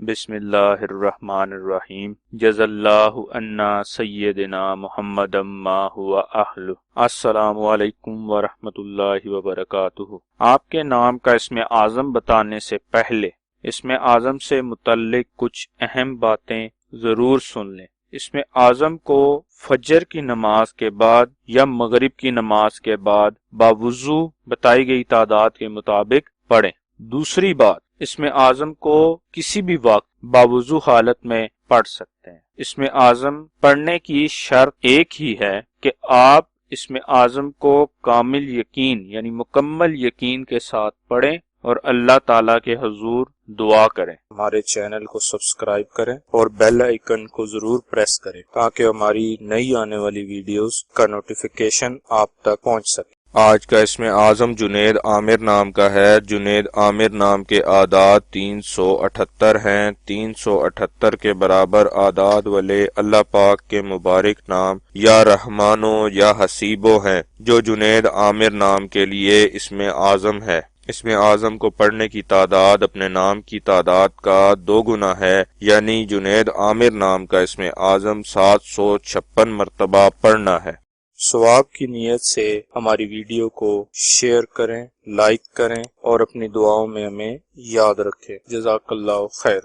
بسم اللہ الرحمن الرحیم جز اللہ عنا سیدنا محمد ما ہوا اہل۔ السلام علیکم ورحمۃ اللہ وبرکاتہ۔ آپ کے نام کا اسم اعظم بتانے سے پہلے اسم اعظم سے متعلق کچھ اہم باتیں ضرور سن لیں۔ اسم اعظم کو فجر کی نماز کے بعد یا مغرب کی نماز کے بعد باوضو بتائی گئی تعداد کے مطابق پڑھیں۔ دوسری بات، اسم اعظم کو کسی بھی وقت باوضو حالت میں پڑھ سکتے ہیں۔ اسم اعظم پڑھنے کی شرط ایک ہی ہے کہ آپ اسم اعظم کو کامل یقین یعنی مکمل یقین کے ساتھ پڑھیں اور اللہ تعالیٰ کے حضور دعا کریں۔ ہمارے چینل کو سبسکرائب کریں اور بیل آئیکن کو ضرور پریس کریں تاکہ ہماری نئی آنے والی ویڈیوز کا نوٹیفیکیشن آپ تک پہنچ سکے۔ آج کا اسم اعظم جنید عامر نام کا ہے۔ جنید عامر نام کے اعداد 378 ہیں۔ 378 کے برابر اعداد والے اللہ پاک کے مبارک نام یا رحمانو یا حسیبو ہیں جو جنید عامر نام کے لیے اسم اعظم ہے۔ اسم اعظم کو پڑھنے کی تعداد اپنے نام کی تعداد کا 2 گنا ہے، یعنی جنید عامر نام کا اسم اعظم 756 مرتبہ پڑھنا ہے۔ ثواب کی نیت سے ہماری ویڈیو کو شیئر کریں، لائک کریں اور اپنی دعاؤں میں ہمیں یاد رکھیں۔ جزاک اللہ خیر۔